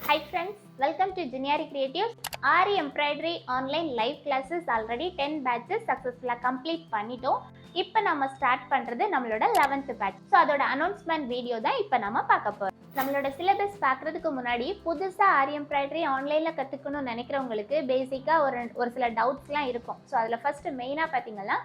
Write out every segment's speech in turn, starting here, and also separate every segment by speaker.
Speaker 1: Hi friends, welcome to Junior Creatives. Aari embroidery online live classes already 10 batches successfully complete பண்ணிட்டோம். இப்போ நம்ம start பண்றது நம்மளோட 11th batch. So அதோட announcement video தான் இப்போ நம்ம பார்க்க போறோம். நம்மளோட சிலபஸ் பார்க்கறதுக்கு முன்னாடி புதுசா ஆரி எம்ப்ராய்டரி ஆன்லைன்ல கத்துக்கணும்னு நினைக்கிறவங்களுக்கு பேசிக்கா ஒரு சில டவுட்ஸ்லாம் இருக்கும். ஸோ அதில் ஃபர்ஸ்ட் மெயினா பார்த்தீங்கன்னா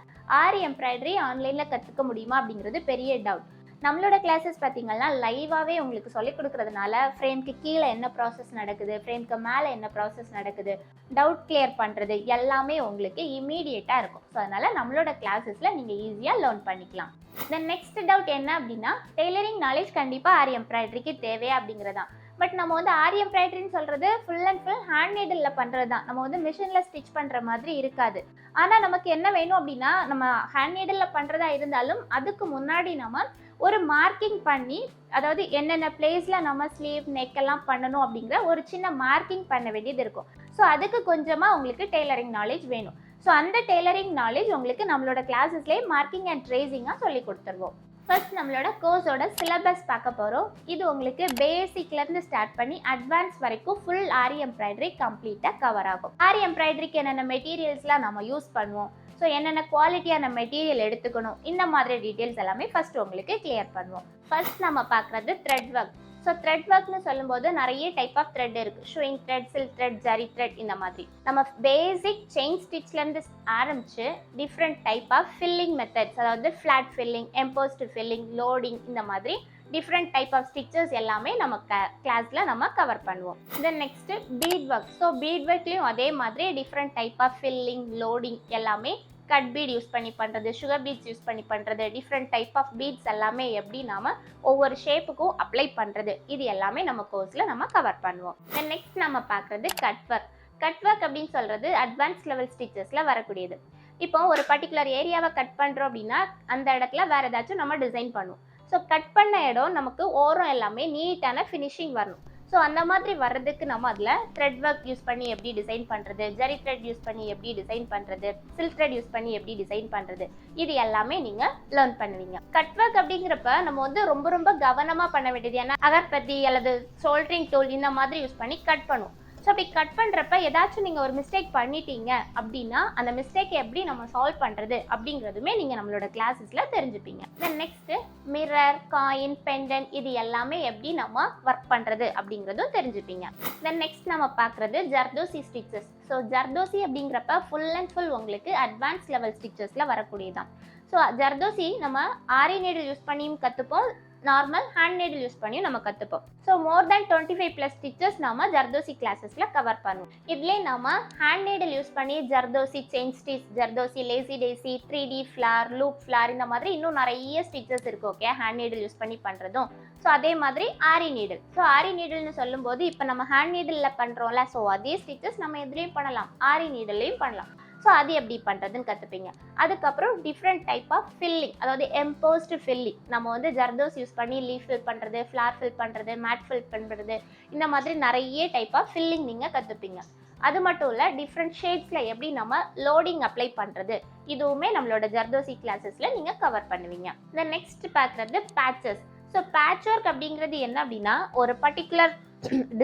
Speaker 1: ஆரி எம்ப்ராய்டரி ஆன்லைன்ல கத்துக்க முடியுமா அப்படிங்கிறது பெரிய டவுட். நம்மளோட கிளாஸஸ் பார்த்தீங்கன்னா லைவாகவே உங்களுக்கு சொல்லிக் கொடுக்கறதுனால ஃப்ரேம்க்கு கீழே என்ன ப்ராசஸ் நடக்குது, ஃப்ரேம்க்கு மேலே என்ன ப்ராசஸ் நடக்குது, டவுட் கிளியர் பண்ணுறது எல்லாமே உங்களுக்கு இமீடியட்டாக இருக்கும். ஸோ அதனால் நம்மளோட கிளாஸஸில் நீங்கள் ஈஸியாக லேர்ன் பண்ணிக்கலாம். தென் நெக்ஸ்ட் டவுட் என்ன அப்படின்னா, டெய்லரிங் நாலேஜ் கண்டிப்பாக ஆரி எம்ப்ராய்டரிக்கு தேவையா அப்படிங்கிறதான். பட் நம்ம வந்து ஆரி எம்ப்ராய்டரின்னு சொல்கிறது full and full hand needle பண்ணுறது தான். நம்ம வந்து மிஷினில் ஸ்டிச் பண்ணுற மாதிரி இருக்காது. ஆனால் நமக்கு என்ன வேணும் அப்படின்னா, நம்ம ஹேண்ட் நீடில் பண்ணுறதா இருந்தாலும் அதுக்கு முன்னாடி நம்ம ஒரு மார்க்கிங் பண்ணி, அதாவது என்னென்ன பிளேஸில் நம்ம ஸ்லீவ் நெக் எல்லாம் பண்ணணும் அப்படிங்கிற ஒரு சின்ன மார்க்கிங் பண்ண வேண்டியது இருக்கும். ஸோ அதுக்கு கொஞ்சமாக உங்களுக்கு டெய்லரிங் நாலேஜ் வேணும். ஸோ அந்த டெய்லரிங் நாலேஜ் உங்களுக்கு நம்மளோட கிளாஸஸ்லேயே மார்க்கிங் அண்ட் ட்ரேசிங்காக சொல்லி கொடுத்துருவோம். ஃபர்ஸ்ட் நம்மளோட கோர்ஸோட சிலபஸ் பார்க்க போகிறோம். இது உங்களுக்கு பேசிக்லேருந்து ஸ்டார்ட் பண்ணி அட்வான்ஸ் வரைக்கும் ஃபுல் ஆரி எம்ப்ராய்டரி கம்ப்ளீட்டாக கவர் ஆகும். ஆரி எம்ப்ராய்டரிக்கு என்னென்ன மெட்டீரியல்ஸ்லாம் நம்ம யூஸ் பண்ணுவோம், ஸோ என்னென்ன குவாலிட்டியான மெட்டீரியல் எடுத்துக்கணும், இந்த மாதிரி டீட்டெயில்ஸ் எல்லாமே ஃபர்ஸ்ட் உங்களுக்கு கிளியர் பண்ணுவோம். ஃபர்ஸ்ட் நம்ம பார்க்குறது த்ரெட் ஒர்க். ஸோ த்ரெட் ஒர்க்னு சொல்லும்போது நிறைய டைப் ஆஃப் த்ரெட் இருக்குது. Sewing thread, silk thread, zari thread, இந்த மாதிரி நம்ம பேசிக் செயின் ஸ்டிச்லேருந்து ஆரம்பித்து different type of filling methods, அதாவது flat filling, embossed filling, loading, இந்த மாதிரி டிஃப்ரெண்ட் டைப் ஆஃப் ஸ்டிச்சஸ் எல்லாமே நம்ம கிளாஸில் நம்ம கவர் பண்ணுவோம். Then next bead work. So bead ஒர்க்லேயும் அதே மாதிரி different type of filling, loading எல்லாமே, கட் பீட் யூஸ் பண்ணி பண்ணுறது, சுகர் பீட்ஸ் யூஸ் பண்ணி பண்ணுறது, டிஃப்ரெண்ட் டைப் ஆஃப் பீட்ஸ் எல்லாமே எப்படி நாம ஒவ்வொரு ஷேப்புக்கும் அப்ளை பண்ணுறது, இது எல்லாமே நம்ம கோர்ஸில் நம்ம கவர் பண்ணுவோம். தென் நெக்ஸ்ட் நம்ம பார்க்குறது கட் ஒர்க். கட் ஒர்க் அப்படின்னு சொல்கிறது அட்வான்ஸ் லெவல் ஸ்டிச்சஸில் வரக்கூடியது. இப்போ ஒரு பர்டிகுலர் ஏரியாவை கட் பண்ணுறோம் அப்படின்னா அந்த இடத்துல வேறு ஏதாச்சும் நம்ம டிசைன் பண்ணுவோம். ஸோ கட் பண்ண இடம் நமக்கு ஓரம் எல்லாமே நீட்டான ஃபினிஷிங் வரணும். ஸோ அந்த மாதிரி வர்றதுக்கு நம்ம அதில் த்ரெட் ஒர்க் யூஸ் பண்ணி எப்படி டிசைன் பண்ணுறது, ஜரி த்ரெட் யூஸ் பண்ணி எப்படி டிசைன் பண்ணுறது, சில்க் த்ரெட் யூஸ் பண்ணி எப்படி டிசைன் பண்ணுறது, இது எல்லாமே நீங்கள் லேர்ன் பண்ணுவீங்க. கட் ஒர்க் அப்படிங்கிறப்ப நம்ம வந்து ரொம்ப ரொம்ப கவனமாக பண்ண வேண்டியது. ஏன்னா அகர்பத்தி அல்லது சோல்டரிங் டூல் இந்த மாதிரி யூஸ் பண்ணி கட் பண்ணுவோம். ஸோ அப்படி கட் பண்ணுறப்ப ஏதாச்சும் நீங்கள் ஒரு மிஸ்டேக் பண்ணிட்டீங்க அப்படின்னா அந்த மிஸ்டேக்கை எப்படி நம்ம சால்வ் பண்ணுறது அப்படிங்கிறதுமே நீங்கள் நம்மளோட கிளாஸஸில் தெரிஞ்சுப்பீங்க. Then next mirror, coin, pendant, இது எல்லாமே எப்படி நம்ம ஒர்க் பண்ணுறது அப்படிங்கிறதும் தெரிஞ்சுப்பீங்க. தென் நெக்ஸ்ட் நம்ம பார்க்குறது ஜர்தோசி ஸ்டிச்சஸ். ஸோ ஜர்தோசி அப்படிங்கிறப்ப ஃபுல் அண்ட் ஃபுல் உங்களுக்கு அட்வான்ஸ் லெவல் ஸ்டிச்சஸில் வரக்கூடியதான். ஸோ ஜர்தோசி நம்ம ஆரி நீடில் யூஸ் பண்ணியும் கற்றுப்போம், நார்மல் ஹேண்ட் நீடில் யூஸ் பண்ணியும் நம்ம கற்றுப்போம். ஸோ மோர் தேன் 25+ ஸ்டிச்சஸ் நம்ம ஜர்தோசி கிளாஸஸில் கவர் பண்ணுவோம். இதுலேயே நம்ம ஹேண்ட் நீடில் யூஸ் பண்ணி zardozi chain stitch, zardozi lazy daisy, 3D flower, loop flower, இந்த மாதிரி இன்னும் நிறைய ஸ்டிச்சஸ் இருக்குது. ஓகே, ஹேண்ட் நீடில் யூஸ் பண்ணி பண்ணுறதும். ஸோ அதே மாதிரி ஆரி நீடில். ஸோ ஆரி நீடில்னு சொல்லும்போது இப்போ நம்ம ஹேண்ட் நீடிலில் பண்ணுறோம்ல, ஸோ அதே ஸ்டிச்சஸ் நம்ம எதுலேயும் பண்ணலாம், ஆரி நீடிலையும் பண்ணலாம். ஸோ அது எப்படி பண்ணுறதுன்னு கற்றுப்பீங்க. அதுக்கப்புறம் டிஃப்ரெண்ட் டைப் ஆஃப் ஃபில்லிங், அதாவது எம்போஸ்டு ஃபில்லிங், நம்ம வந்து ஜர்தோஸ் யூஸ் பண்ணி லீஃப் ஃபில் பண்ணுறது, ஃப்ளார் ஃபில் பண்ணுறது, மேட் ஃபில் பண்ணுறது, இந்த மாதிரி நிறைய டைப் ஆஃப் ஃபில்லிங் நீங்கள் கற்றுப்பீங்க. அது மட்டும் இல்லை, டிஃப்ரெண்ட் ஷேட்ஸில் எப்படி நம்ம லோடிங் அப்ளை பண்ணுறது, இதுவுமே நம்மளோட ஜர்தோசி கிளாஸஸில் நீங்கள் கவர் பண்ணுவீங்க. இந்த நெக்ஸ்ட் பார்க்குறது பேட்சஸ். ஸோ பேட்ச் ஒர்க் அப்படிங்கிறது என்ன அப்படின்னா, ஒரு பர்டிகுலர்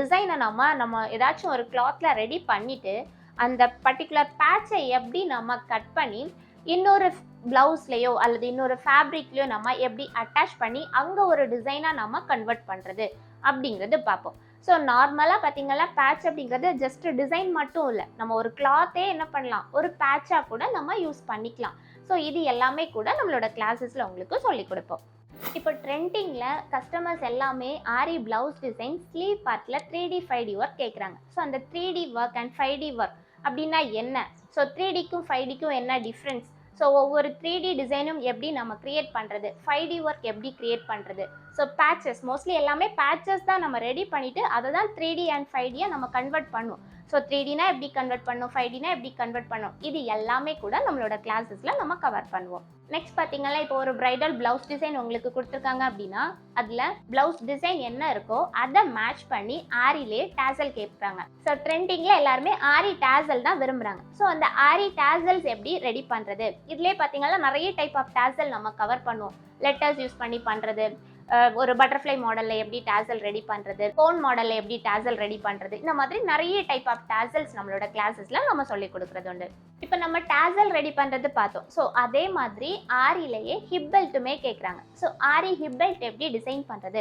Speaker 1: டிசைனை நம்ம ஏதாச்சும் ஒரு கிளாத்தில் ரெடி பண்ணிவிட்டு அந்த பர்டிகுலர் பேட்சை எப்படி நம்ம கட் பண்ணி இன்னொரு ப்ளவுஸ்லேயோ அல்லது இன்னொரு ஃபேப்ரிக்லேயோ நம்ம எப்படி அட்டாச் பண்ணி அங்கே ஒரு டிசைனாக நம்ம கன்வெர்ட் பண்ணுறது அப்படிங்கிறது பார்ப்போம். ஸோ நார்மலாக பார்த்தீங்கன்னா பேட்ச் அப்படிங்கிறது ஜஸ்ட் டிசைன் மட்டும் இல்லை, நம்ம ஒரு கிளாத்தே என்ன பண்ணலாம், ஒரு பேட்சாக கூட நம்ம யூஸ் பண்ணிக்கலாம். ஸோ இது எல்லாமே கூட நம்மளோட கிளாஸஸில் உங்களுக்கு சொல்லிக் கொடுப்போம். இப்போ ட்ரெண்டிங்கில் கஸ்டமர்ஸ் எல்லாமே ஆரி ப்ளவுஸ் டிசைன் ஸ்லீவ் பார்ட்டில் 3D 5D ஒர்க் கேட்குறாங்க. ஸோ அந்த 3D work and 5D work அப்படின்னா என்ன, ஸோ 3Dக்கும் 5Dக்கும் என்ன டிஃப்ரென்ஸ், ஸோ ஒவ்வொரு 3D டிசைனும் எப்படி நம்ம க்ரியேட் பண்ணுறது, 5D ஒர்க் எப்படி க்ரியேட் பண்ணுறது, ஸோ பேட்சஸ் மோஸ்ட்லி எல்லாமே பேட்சஸ் தான் நம்ம ரெடி பண்ணிவிட்டு அதை தான் 3D அண்ட் 5Dயை நம்ம கன்வெர்ட் பண்ணுவோம். ஸோ 3Dனா எப்படி கன்வெர்ட் பண்ணணும், 5Dனா எப்படி கன்வெர்ட் பண்ணணும், இது எல்லாமே கூட நம்மளோட கிளாஸஸில் நம்ம கவர் பண்ணுவோம். நெக்ஸ்ட் பார்த்தீங்கன்னா, இப்போ ஒரு பிரைடல் பிளவுஸ் டிசைன் உங்களுக்கு கொடுத்துருக்காங்க அப்படின்னா அதில் பிளவுஸ் டிசைன் என்ன இருக்கோ அதை மேட்ச் பண்ணி ஆரிலே டேசல் கேட்பாங்க. ஸோ ட்ரெண்டிங்கில் எல்லாருமே ஆரி டேசல் தான் விரும்புகிறாங்க. ஸோ அந்த ஆரி டேசல்ஸ் எப்படி ரெடி பண்ணுறது, இதுலேயே பார்த்தீங்கன்னா நிறைய டைப் ஆஃப் டேசல் நம்ம கவர் பண்ணுவோம். லெட்டர்ஸ் யூஸ் பண்ணி பண்ணுறது, ஒரு பட்டர்ஃப்ளை மாடல்ல எப்படி டாசல் ரெடி பண்றது, கோன் மாடல்ல எப்படி டாசல் ரெடி பண்றது, இந்த மாதிரி நிறைய டைப் ஆஃப் டாசல்ஸ் நம்மளோட கிளாஸஸ்ல நம்ம சொல்லி கொடுக்கறது உண்டு. இப்போ நம்ம டாசல் ரெடி பண்றது பார்த்தோம். ஸோ அதே மாதிரி ஆரிலேயே ஹிப் பெல்ட்டுமே கேட்குறாங்க. ஸோ ஆரி ஹிப் பெல்ட் எப்படி டிசைன் பண்றது,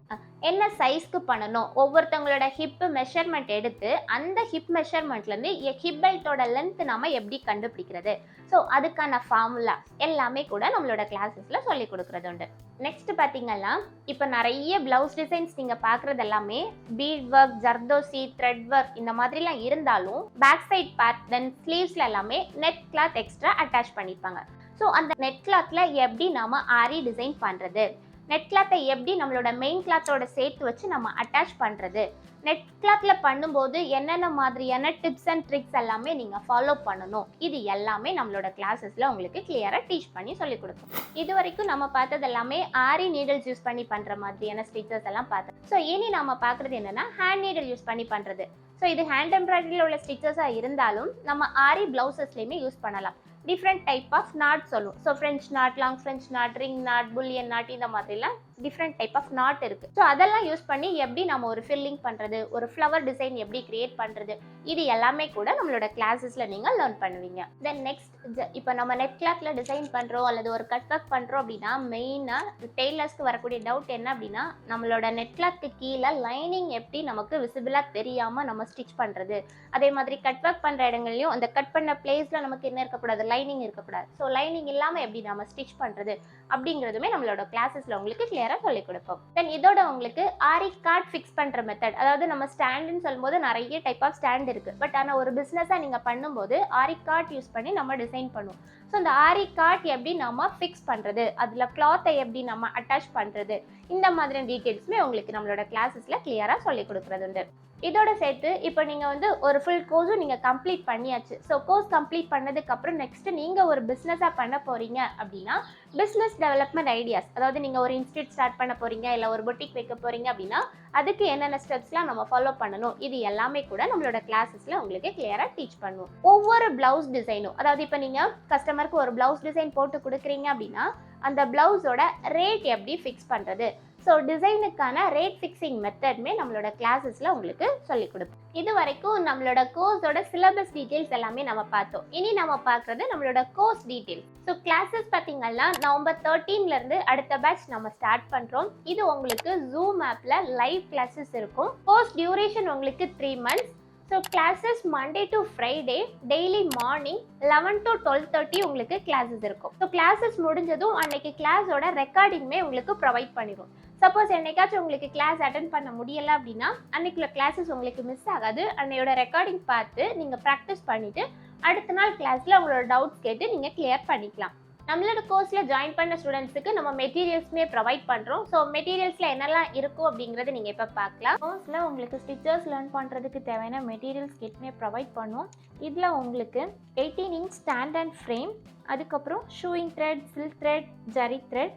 Speaker 1: என்ன சைஸ்க்கு பண்ணணும், ஒவ்வொருத்தவங்களோட ஹிப் மெஷர்மெண்ட் எடுத்து அந்த ஹிப் மெஷர்மெண்ட்ல இருந்து ஹிப் பெல்ட்டோட லென்த் நாம எப்படி கண்டுபிடிக்கிறது, ஸோ அதுக்கான ஃபார்முலா எல்லாமே கூட நம்மளோட கிளாஸஸ்ல சொல்லி கொடுக்கறது உண்டு. நெக்ஸ்ட் பார்த்தீங்கன்னா இப்போ நிறைய பிளவுஸ் டிசைன்ஸ் நீங்க பார்க்குறது எல்லாமே beat work, zardozi, thread work இந்த மாதிரிலாம் இருந்தாலும் பேக் சைட் பார்ட் தென் ஸ்லீவ்ஸ்ல எல்லாமே நெட் கிளாத் எக்ஸ்ட்ரா அட்டாச் பண்ணியிருப்பாங்க. ஸோ அந்த நெட் கிளாத்ல எப்படி நாம ஆரி டிசைன் பண்றது, நெட் கிளாத்தை எப்படி நம்மளோட மெயின் கிளாத்தோட சேர்த்து வச்சு நம்ம அட்டாச் பண்றது, நெட் கிளாத்ல பண்ணும்போது என்னென்ன மாதிரியான டிப்ஸ் அண்ட் ட்ரிக்ஸ் எல்லாமே நீங்க ஃபாலோ பண்ணணும், இது எல்லாமே நம்மளோட கிளாஸஸ்ல உங்களுக்கு கிளியரா டீச் பண்ணி சொல்லி கொடுக்கும். இது வரைக்கும் நம்ம பார்த்தது எல்லாமே ஆரி நீடில்ஸ் யூஸ் பண்ணி பண்ற மாதிரியான ஸ்டிச்சஸ் எல்லாம் பார்த்தோம். ஸோ இனி நம்ம பார்க்கறது என்னன்னா ஹேண்ட் நீடில் யூஸ் பண்ணி பண்றது. ஸோ இது ஹேண்ட் எம்ப்ராய்டரியில் உள்ள ஸ்டிச்சஸாக இருந்தாலும் நம்ம ஆரி பிளவுசஸ்லையுமே யூஸ் பண்ணலாம். டிஃப்ரெண்ட் டைப் ஆஃப் நாட் சொல்லுவோம். So French not, long French not, ring not, bullion not, இந்த மாதிரிலாம் டிஃப்ரெண்ட் டைப் ஆஃப் நாட் இருக்குது. ஸோ அதெல்லாம் யூஸ் பண்ணி எப்படி நம்ம ஒரு ஃபில்லிங் பண்ணுறது, ஒரு ஃப்ளவர் டிசைன் எப்படி கிரியேட் பண்ணுறது, இது எல்லாமே கூட நம்மளோட கிளாஸஸில் நீங்கள் லேர்ன் பண்ணுவீங்க. தென் நெக்ஸ்ட் இப்போ நம்ம நெட் கிளாத்தில் டிசைன் பண்ணுறோம் அல்லது ஒரு கட் ஒர்க் பண்ணுறோம் அப்படின்னா மெயினாக டெய்லர்ஸ்க்கு வரக்கூடிய டவுட் என்ன அப்படின்னா நம்மளோட நெட் கிளாத்க்கு கீழே லைனிங் எப்படி நமக்கு விசிபிளாக தெரியாமல் நம்ம ஸ்டிச் பண்ணுறது, அதே மாதிரி கட் ஒர்க் பண்ணுற இடங்கள்லையும் அந்த கட் பண்ண பிளேஸில் நமக்கு என்ன இருக்கக்கூடாது, லைனிங் இருக்கக்கூடாது. ஸோ லைனிங் இல்லாமல் எப்படி நம்ம ஸ்டிச் பண்ணுறது அப்படிங்கிறதுமே நம்மளோட கிளாஸஸில் உங்களுக்கு கிளியராக சொல்லிக் கொடுப்போம். தென் இதோட உங்களுக்கு ஆரி கார்ட் ஃபிக்ஸ் பண்ணுற மெத்தட், அதாவது நம்ம ஸ்டாண்டுன்னு சொல்லும்போது நிறைய டைப் ஆஃப் ஸ்டாண்ட் இருக்குது. பட் ஆனால் ஒரு பிஸ்னஸாக நீங்கள் பண்ணும்போது ஆரி கார்ட் யூஸ் பண்ணி நம்ம டிசைன் பண்ணுவோம். ஸோ இந்த ஆரி கார்ட் எப்படி நம்ம ஃபிக்ஸ் பண்ணுறது, அதில் கிளாத்தை எப்படி நம்ம அட்டாச் பண்ணுறது, இந்த மாதிரி டீட்டெயில்ஸுமே உங்களுக்கு நம்மளோட கிளாஸஸில் கிளியராக சொல்லிக் கொடுக்குறது உண்டு. இதோட சேர்த்து இப்போ நீங்கள் வந்து ஒரு ஃபுல் கோர்ஸும் நீங்கள் கம்ப்ளீட் பண்ணியாச்சு. ஸோ கோர்ஸ் கம்ப்ளீட் பண்ணதுக்கப்புறம் நெக்ஸ்ட்டு நீங்கள் ஒரு பிஸ்னஸாக பண்ண போகிறீங்க அப்படின்னா பிஸ்னஸ் டெவலப்மெண்ட் ஐடியாஸ், அதாவது நீங்கள் ஒரு இன்ஸ்டியூட் ஸ்டார்ட் பண்ண போகிறீங்க இல்லை ஒரு பொட்டிக் வைக்க போகிறீங்க அப்படின்னா அதுக்கு என்னென்ன ஸ்டெப்ஸ்லாம் நம்ம ஃபாலோ பண்ணணும், இது எல்லாமே கூட நம்மளோட கிளாஸஸில் உங்களுக்கு கிளியராக டீச் பண்ணுவோம். ஒவ்வொரு பிளவுஸ் டிசைனும், அதாவது இப்போ நீங்கள் கஸ்டமருக்கு ஒரு பிளவுஸ் டிசைன் போட்டு கொடுக்குறீங்க அப்படின்னா அந்த பிளவுஸோட ரேட் எப்படி ஃபிக்ஸ் பண்ணுறது, ஸோ டிசைனுக்கான ரேட் ஃபிக்ஸிங் மெத்தட்மே நம்மளோட கிளாஸஸில் உங்களுக்கு சொல்லிக் கொடுப்போம். இது வரைக்கும் நம்மளோட கோர்ஸோட சிலபஸ் டீட்டெயில்ஸ் எல்லாமே நம்ம பார்த்தோம். இனி நம்ம பார்க்குறது நம்மளோட கோர்ஸ் டீட்டெயில்ஸ். ஸோ கிளாஸஸ் பார்த்தீங்கன்னா November 13 அடுத்த பேட்ச் நம்ம ஸ்டார்ட் பண்ணுறோம். இது உங்களுக்கு ஜூம் ஆப்பில் லைவ் கிளாஸஸ் இருக்கும். கோர்ஸ் டியூரேஷன் உங்களுக்கு 3 months. So classes Monday to Friday daily morning 11 to 12:30 உங்களுக்கு கிளாஸஸ் இருக்கும். ஸோ கிளாஸஸ் முடிஞ்சதும் அன்னைக்கு கிளாஸோட ரெக்கார்டிங்குமே உங்களுக்கு ப்ரொவைட் பண்ணிடுவோம். சப்போஸ் என்னைக்காச்சும் உங்களுக்கு கிளாஸ் அட்டென்ட் பண்ண முடியலை அப்படின்னா அன்னைக்குள்ள கிளாஸஸ் உங்களுக்கு மிஸ் ஆகாது. அன்னையோட ரெக்கார்டிங் பார்த்து நீங்கள் ப்ராக்டிஸ் பண்ணிவிட்டு அடுத்த நாள் கிளாஸில் உங்களோட டவுட்ஸ் கேட்டு நீங்கள் கிளியர் பண்ணிக்கலாம். நம்மளோட கோர்ஸில் ஜாயின் பண்ண ஸ்டூடெண்ட்ஸுக்கு நம்ம மெட்டீரியல்ஸுமே ப்ரொவைட் பண்ணுறோம். ஸோ மெட்டீரியல்ஸில் என்னெல்லாம் இருக்கும் அப்படிங்கிறது நீங்கள் இப்போ பார்க்கலாம். கோர்ஸில் உங்களுக்கு ஸ்டிச்சர்ஸ் லேர்ன் பண்ணுறதுக்கு தேவையான மெட்டீரியல்ஸ் கிட்மே ப்ரொவைட் பண்ணுவோம். இதில் உங்களுக்கு 18 inch ஸ்டாண்ட் அண்ட் ஃப்ரேம், அதுக்கப்புறம் sewing thread, silk thread, zari thread,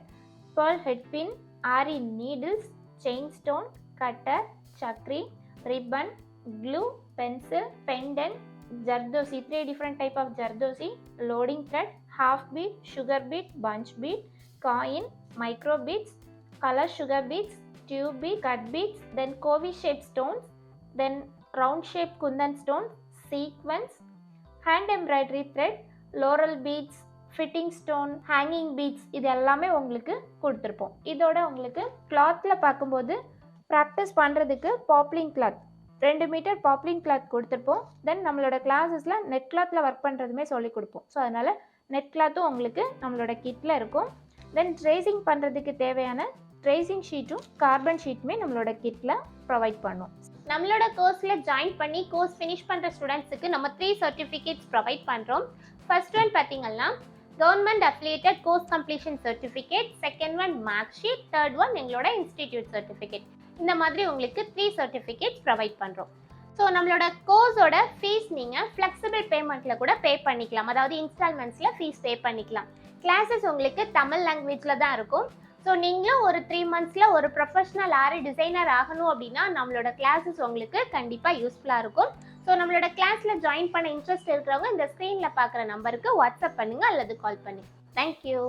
Speaker 1: pearl head pin, aari needles, chain stone, cutter, சக்ரி, ribbon, glue, pencil, pendant, zardozi, 3 different type of zardozi, loading thread, half bead, sugar bead, bunch bead, coin, micro beads, color sugar beads, tube bead, cut beads, then covey shape stones, then round shape kundan stones, sequins, hand embroidery thread, laurel beads, fitting stone, hanging beads, இது எல்லாமே உங்களுக்கு கொடுத்துருப்போம். இதோட உங்களுக்கு கிளாத்தில் பார்க்கும்போது practice பண்ணுறதுக்கு பாப்லிங் cloth 2 metre பாப்லிங் cloth கொடுத்துருப்போம். தென் நம்மளோட கிளாஸஸில் நெட் கிளாத்தில் ஒர்க் பண்ணுறதுமே சொல்லிக் கொடுப்போம். ஸோ அதனால் நெட் கிளாத்தும் உங்களுக்கு நம்மளோட கிட்டில் இருக்கும். தென் ட்ரேசிங் பண்ணுறதுக்கு தேவையான ட்ரேசிங் ஷீட்டும் கார்பன் ஷீட்டுமே நம்மளோட கிட்டில் ப்ரொவைட் பண்ணுவோம். நம்மளோட கோர்ஸில் ஜாயின் பண்ணி கோர்ஸ் ஃபினிஷ் பண்ணுற ஸ்டூடெண்ட்ஸுக்கு நம்ம 3 certificates ப்ரொவைட் பண்ணுறோம். ஃபர்ஸ்ட் ஒன் பார்த்தீங்கன்னா government affiliated course completion certificate, second one mark sheet, third one எங்களோட இன்ஸ்டிடியூட் சர்டிஃபிகேட். இந்த மாதிரி உங்களுக்கு 3 certificates ப்ரொவைட் பண்ணுறோம். ஸோ நம்மளோட கோர்ஸோட ஃபீஸ் நீங்கள் ஃப்ளெக்சிபிள் பேமெண்ட்டில் கூட பே பண்ணிக்கலாம், அதாவது இன்ஸ்டால்மெண்ட்ஸில் ஃபீஸ் பே பண்ணிக்கலாம். கிளாஸஸ் உங்களுக்கு தமிழ் லாங்குவேஜில் தான் இருக்கும். ஸோ நீங்களும் ஒரு 3 monthsல ஒரு ப்ரொஃபஷனல் ஆரி டிசைனர் ஆகணும் அப்படின்னா நம்மளோட கிளாஸஸ் உங்களுக்கு கண்டிப்பாக யூஸ்ஃபுல்லாக இருக்கும். ஸோ நம்மளோட கிளாஸில் ஜாயின் பண்ண இன்ட்ரெஸ்ட் இருக்கிறவங்க இந்த ஸ்க்ரீனில் பார்க்குற நம்பருக்கு வாட்ஸ்அப் பண்ணுங்கள் அல்லது கால் பண்ணுங்கள். தேங்க்யூ.